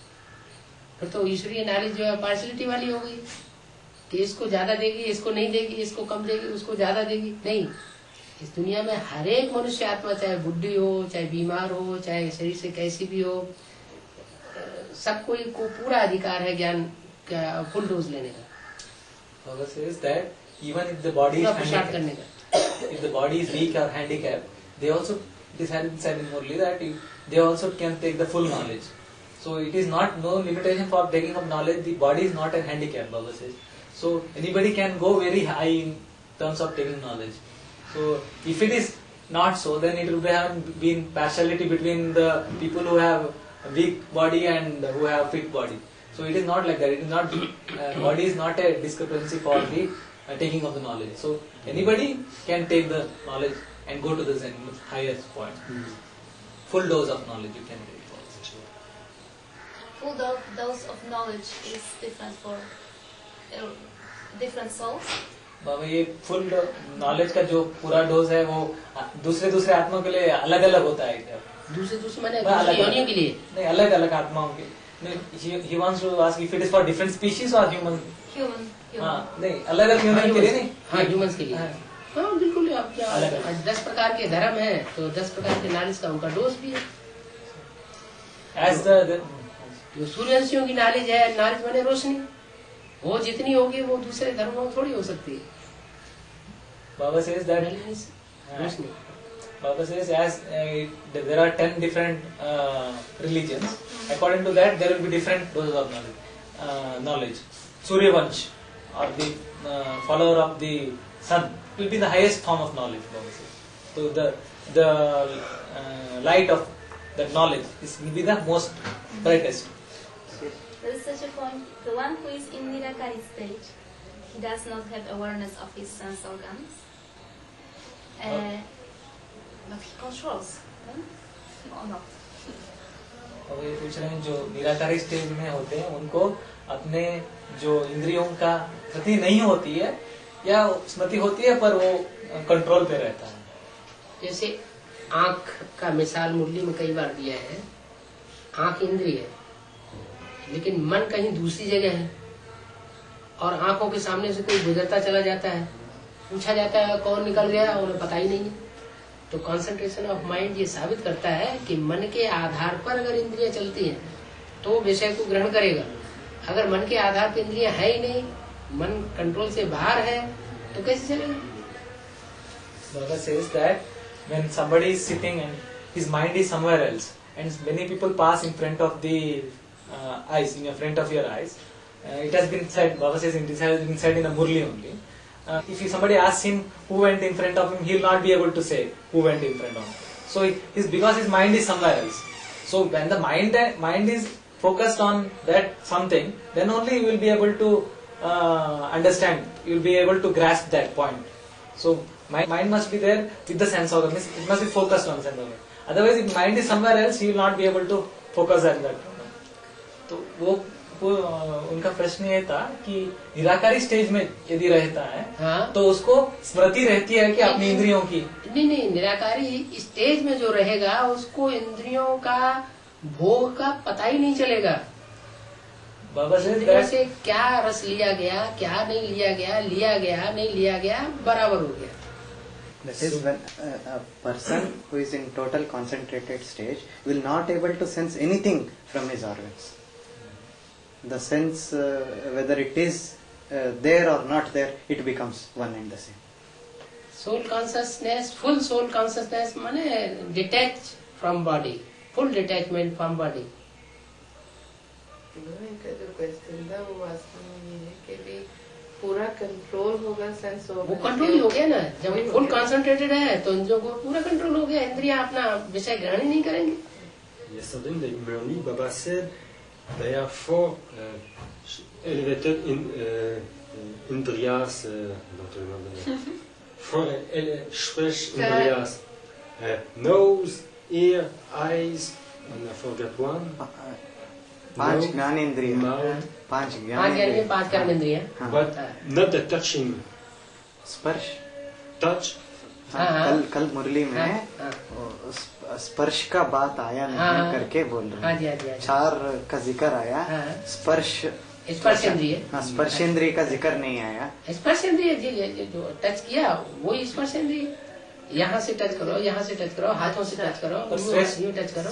फिर तो ईश्वरीय नॉलेज जो है पार्शलिटी वाली हो गई कि इसको ज्यादा देगी, इसको नहीं देगी, इसको कम देगी, उसको ज्यादा देगी। नहीं, इस दुनिया में हर एक मनुष्य आत्मा चाहे बुढ़ी हो, चाहे बीमार हो, चाहे शरीर से कैसी भी हो, सबको को पूरा अधिकार है ज्ञान का फुल डोज लेने का। Baba says that even if the body is handicapped, if the body is weak or handicapped, they also, this has been said in Murli that they also can take the full knowledge. So it is not no limitation for taking of knowledge. The body is not a handicap, Baba says. So anybody can go very high in terms of taking knowledge. So if it is not so, then it will have been partiality between the people who have a weak body and who have fit body. So it is not like that. It is not body is not a discrepancy for the taking of the knowledge. So anybody can take the knowledge and go to the Zen highest point. Full dose of knowledge you can take. Full dose of knowledge is different for different souls. बाबा ये full knowledge का जो पूरा dose है वो दूसरे आत्माओं के लिए अलग अलग होता है क्या? दूसरे माने योनियों के लिए नहीं, अलग अलग आत्माओं के नहीं। he wants to ask if it is for different species or human. हाँ, नहीं अलग अलग ह्यूमन के लिए नहीं। हाँ, ह्यूमंस के लिए। हाँ बिल्कुल। आप 10 प्रकार के धर्म है तो 10 प्रकार के नॉलेज का उनका डोज भी है। As the जो सूर्यवंशियों की नॉलेज है, नॉलेज माने रोशनी, वो जितनी होगी वो दूसरे धर्मों में थोड़ी हो सकती है। Baba says that Roshni. Baba says as there are 10 different religions, according to that there will be different doses of knowledge. Suryavansh or the follower of the sun will be the highest form of knowledge, Baba says. So the light of that knowledge will be the most brightest. There is such a point. The one who is in Nirakari stage, he does not have awareness of his sense organs, but he controls them or not. और ये पूछ रहे हैं जो निराकारी stage में होते हैं उनको अपने जो इंद्रियों का स्मृति नहीं होती है या स्मृति होती है पर वो कंट्रोल पे रहता है। जैसे आँख का मिसाल मुरली में कई बार दिया है। आँख इंद्रिय है लेकिन मन कहीं दूसरी जगह है और आंखों के सामने से कोई गुजरता चला जाता है, पूछा जाता है कौन निकल गया, उन्हें पता ही नहीं है। तो कंसंट्रेशन ऑफ माइंड ये साबित करता है कि मन के आधार पर अगर इंद्रियां चलती हैं तो विषय को ग्रहण करेगा। अगर मन के आधार पर इंद्रियां है ही नहीं, मन कंट्रोल से बाहर है, तो कैसे चलेगा? Baba says that when somebody is sitting and his mind is somewhere else and many people pass in front of the eyes, in your front of your eyes. It has been said, Baba says it has been said in a Murli only. If somebody asks him who went in front of him, he will not be able to say who went in front of him. So because his mind is somewhere else. So when the mind is focused on that something, then only you will be able to understand, you will be able to grasp that point. So mind must be there with the sense organ, it must be focused on sense organ. Otherwise if mind is somewhere else, he will not be able to focus on that. तो वो उनका प्रश्न ये था कि निराकारी stage में यदि रहता है, हाँ? तो उसको स्मृति रहती है कि अपनी इंद्रियों की? नहीं, निराकारी स्टेज में जो रहेगा उसको इंद्रियों का भोग का पता ही नहीं चलेगा। बाबा इंद्रियों से क्या रस लिया गया, क्या नहीं लिया गया नहीं लिया गया, बराबर हो गया। That is when a person who is in total concentrated stage will not able to sense anything from his organs. The sense, whether it is there or not there, it becomes one and the same. Soul consciousness, full soul consciousness माने detached from body, full detachment from body. इनका जो question था वो वास्तव में ये है कि भी पूरा कंट्रोल होगा सेंस ऑर्गन। वो कंट्रोल हो गया ना, जब फुल कंसंट्रेटेड है तो इंद्रियों को पूरा कंट्रोल हो गया, इंद्रियां अपना विषय ग्रहण ही नहीं करेंगे। Yesterday in the Murli, Baba said there are four elevated indriyas, don't remember. Four Shresh indriyas: nose, ear, eyes, and I forget one. पांच ज्ञानेंद्रिय, mouth, पांच ज्ञानेंद्रिय, पांच कर्मेंद्रिय, but not the touching. स्पर्श, Touch. कल मुरली में स्पर्श का बात आया नहीं करके बोल रहे हैं। चार का जिक्र आया, स्पर्शेंद्रिय, स्पर्शेंद्रिय का जिक्र नहीं आया। स्पर्शेंद्रिय जो टच किया वो स्पर्शेंद्रिय, यहाँ से टच करो, यहाँ से टच करो, हाथों से टच करो, यूं टच करो।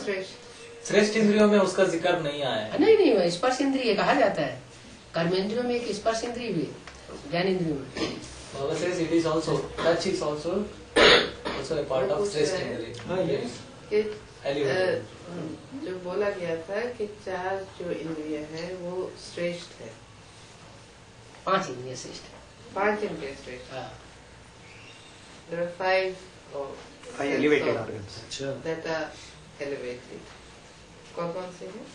श्रेष्ठ इंद्रियों में उसका जिक्र नहीं आया। नहीं, स्पर्श इंद्रिय कहा जाता है। कर्मेंद्रियों में एक स्पर्श इंद्रिय भी, ज्ञानेंद्रियों में। Baba says it is also, touch is also a part of श्रेष्ठ इंद्रिय। जो बोला गया था कि चार जो इंद्रिय है वो श्रेष्ठ है, पांच इंद्रिय श्रेष्ठ, पांच इंद्रिय श्रेष्ठ। There are five elevated organs that are elevated. कौन से हैं?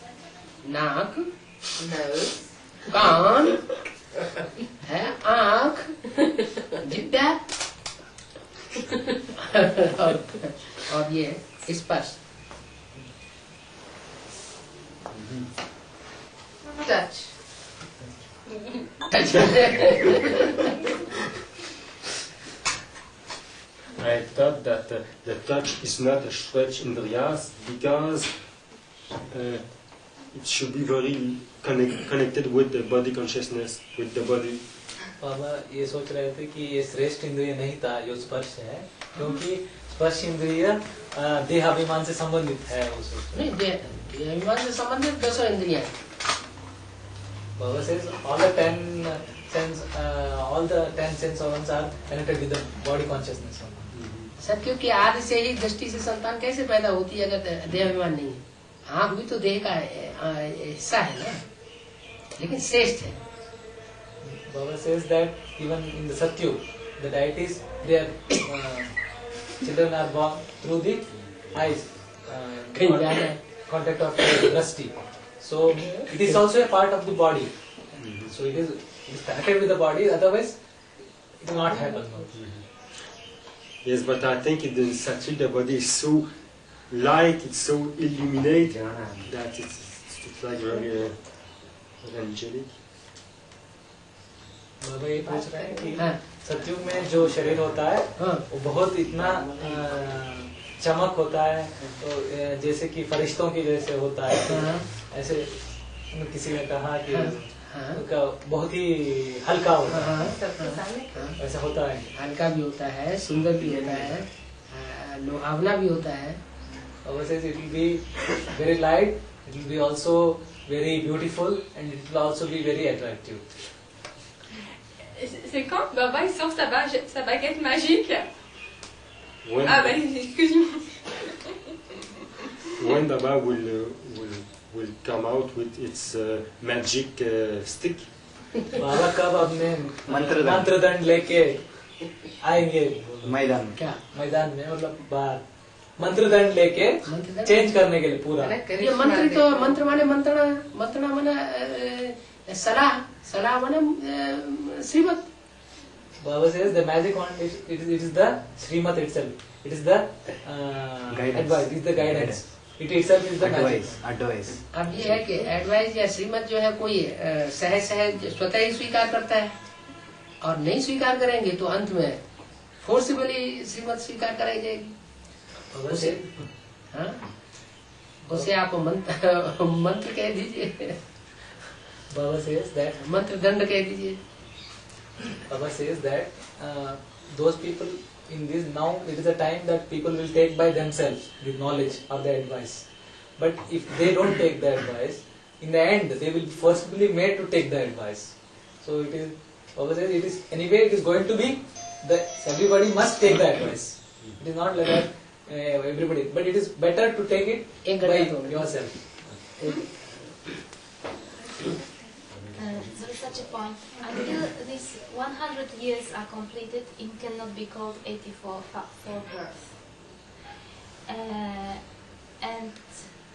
नाक, nose, कान है, आँख, जिब्बा और ये स्पर्श, touch. I thought that the touch is not a stretch indriyas because it should be very connected with the body consciousness, with the body. बाबा ये सोच रहे थे कि ये श्रेष्ठ इंद्रिय नहीं था जो स्पर्श है, क्योंकि स्पर्श इंद्रिय देहाभिमान से संबंधित है। वो सोच नहीं, देहाभिमान से संबंधित 200 इंद्रियां हैं। Baba says all the 10 sense organs are connected with the body consciousness. Sir क्योंकि आदि से ही दृष्टि से संतान कैसे पैदा होती है अगर देहाभिमान नहीं है? आँख भी तो देह का हिस्सा है ना, लेकिन श्रेष्ठ है। Baba says that even in the Satyug, the deities, their children are born through the eyes, contact of the drashti. So it is also a part of the body. So it is connected with the body. Otherwise, it will not happen. Yes, but I think in the Satyug the body is so light, it's so illuminated that it's like very angelic. बाबा ये पूछ रहे हैं कि सतयुग में जो शरीर होता है वो बहुत इतना चमक होता है, तो जैसे कि फरिश्तों की जैसे होता है, ऐसे किसी ने कहा कि उनका बहुत ही हल्का होता है, ऐसा होता है। हल्का भी होता है, सुंदर भी होता है, लुभावना भी होता है। Baba says it will be very light, it will be also very beautiful, and it will also be very attractive. C'est quand Baba il sort sa baguette magique. When, Ah ben excuse-moi. when Baba will will come out with its magic stick. बाबा कब अपने मंत्रदंड। मंत्रदंड लेके आएंगे मैदान में। क्या मैदान में, मतलब बाहर मंत्रदंड लेके मंत्रदंड? चेंज करने के लिए पूरा। ये मंत्र तो मंत्र माने मंत्रणा, मंत्रणा माने सलाह, सलाह माने श्रीमत। Baba says the magic wand, it is the Srimad itself. It is the Guidance. advice, it is the guidance. It itself is the magic. Advice अब ये है कि एडवाइस या श्रीमत जो है कोई सहज सहज स्वतः ही स्वीकार करता है, और नहीं स्वीकार करेंगे तो अंत में फोर्सिबली श्रीमत स्वीकार कराई जाएगी। Baba उसे says, हाँ, उसे आप मंत्र कह दीजिए, Baba says that मंत्र दंड कह दीजिए। Baba says that those people in this, now it is a time that people will take by themselves the knowledge or the advice. But if they don't take the advice, in the end they will be forcibly made to take the advice. So it is, Baba says, it is anyway it is going to be that everybody must take the advice. It is not like that everybody, but it is better to take it by yourself. There is such a point. Until these 100 years are completed, it cannot be called 84 for birth. And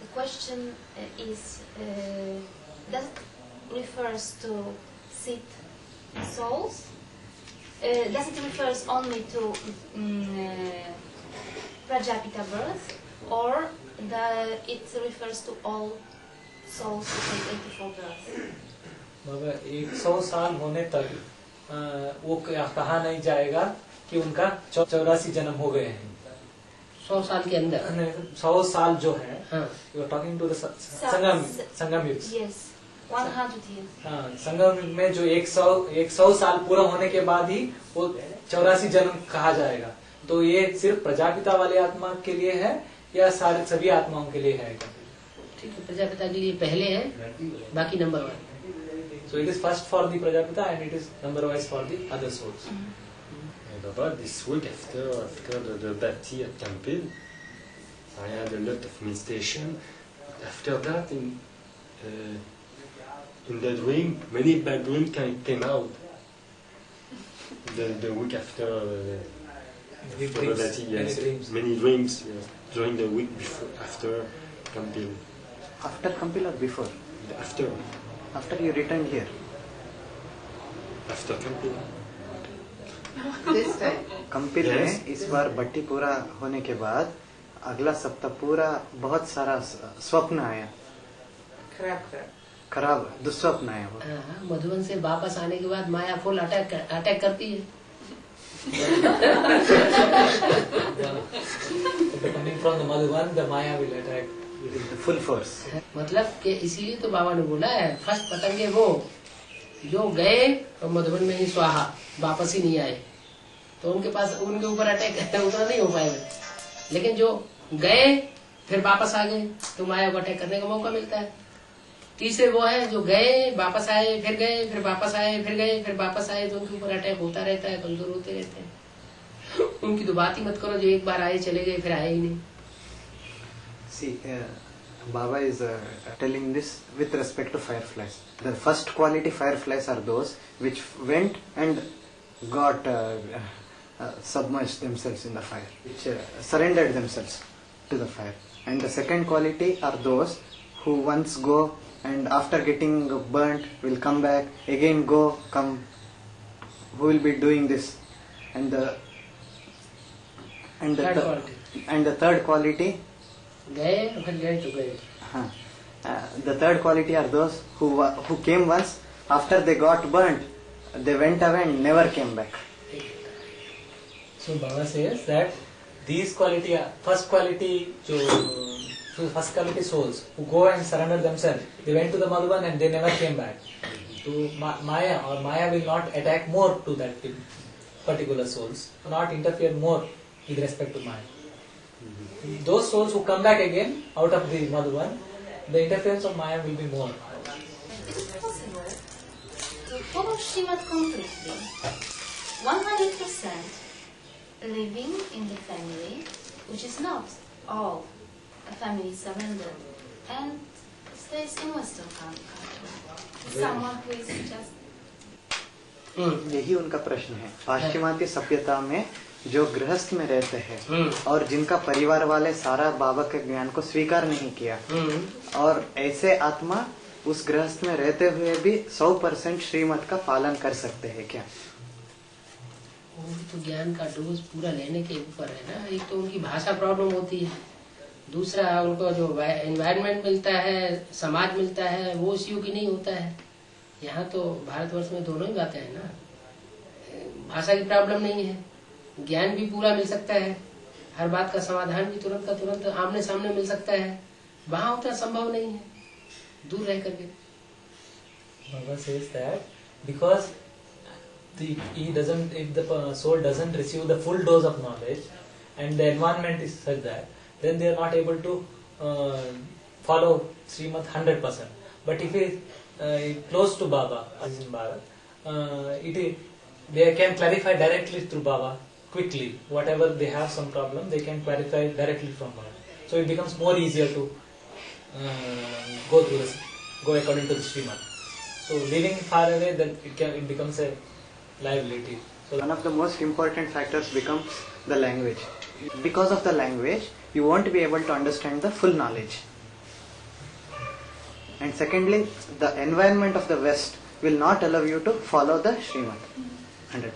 the question is, does it refers to seed souls? Does it refers only to Prajapita birth, or it refers to all souls who take 84 births? मगर 100 साल होने तक वो कहा नहीं जाएगा कि उनका 84 जन्म हो गए हैं। 100 साल के अंदर 100 साल जो है, हाँ, you are talking to the Sangam yug. Yes, 100 years. हाँ, संगम युग में जो 100 साल पूरा होने के बाद ही वो 84 जन्म कहा जाएगा। तो ये सिर्फ प्रजापिता वाले आत्मा के लिए है या सारे सभी आत्माओं के लिए है? ठीक है, प्रजापिता के लिए पहले है, बाकी number 1। So it is first for the Prajapita and it is number wise for the other souls. About this week after the Bhakti at Kampil, I had a lot of meditation. After that, in the dream, many bad dreams came out. The week after the Bhakti, yes, many dreams during the week before, after Kampil. After Kampil और before? After you return here? After Kampil. This time. Kampil में इस बार भट्टी पूरा होने के बाद अगला सप्ताह पूरा बहुत सारा स्वप्न आया, खराब दुस्वप्न आया। वो मधुबन से वापस आने के बाद माया फुल अटैक करती है। Coming from the Madhuban, the Maya will attack with full force. मतलब कि इसीलिए तो बाबा ने बोला है, फर्स्ट पतंगे वो जो गए और मधुबन में ही स्वाहा, वापस ही नहीं आए, तो उनके पास उनके ऊपर अटैक उतना नहीं हो पाएगा। लेकिन जो गए फिर वापस आ गए तो माया को अटैक करने का मौका मिलता है। तीसरे वो है जो गए वापस आए, फिर गए, फिर वापस आए, फिर गए, फिर वापस आए, तो उनके ऊपर अटैक होता रहता है, कमजोर होते रहते हैं। उनकी तो बात ही मत करो, जो एक बार आए चले गए फिर आए ही नहीं। See, Baba is telling this with respect to fireflies. The first quality fireflies are those which went and got submerged themselves in the fire, which surrendered themselves to the fire. And the second quality are those who once go and after getting burnt will come back, again go, come, who will be doing this. And the third quality, गए फिर गए तो गए। the third quality are those who came once, after they got burnt, they went away and never came back. So Baba says that these quality, first quality souls who go and surrender themselves, they went to the Madhuban and they never came back to Maya, or Maya will not attack more to that particular souls, not interfere more with respect to Maya. Those souls who come back again out of the Madhuban, the interference of Maya will be more. Is it possible to follow Srimad completely, 100%, living in the family, which is not all a family surrendered, and Stays in Western culture. Someone who is just यही उनका प्रश्न है। पाश्चिमात्य सभ्यता में जो गृहस्थ में रहते हैं और जिनका परिवार वाले सारा बाबा के ज्ञान को स्वीकार नहीं किया, और ऐसे आत्मा उस गृहस्थ में रहते हुए भी 100% श्रीमत का पालन कर सकते हैं क्या? वो तो ज्ञान का डोज पूरा लेने के ऊपर है ना। एक तो उनकी भाषा प्रॉब्लम होती है, दूसरा उनको जो एनवायरनमेंट मिलता है, समाज मिलता है, वो उस युग की नहीं होता है। यहाँ तो भारतवर्ष में दोनों ही बातें हैं ना। भाषा की प्रॉब्लम नहीं है, ज्ञान भी पूरा मिल सकता है, हर बात का समाधान भी तुरंत का तुरंत आमने सामने मिल सकता है। वहाँ उतना संभव नहीं है, दूर रह करके। Baba says that because if the soul doesn't receive the full dose of knowledge and the environment is such that, then they are not able to follow Srimad 100%. But if it close to Baba, as in Bharat, they can clarify directly through Baba quickly. Whatever they have some problem, they can clarify directly from Baba. So it becomes more easier to go according to the Srimad. So living far away, then it becomes a liability. So one of the most important factors becomes the language. Because of the language, you won't be able to understand the full knowledge. And secondly, the environment of the West will not allow you to follow the Srimad 100%.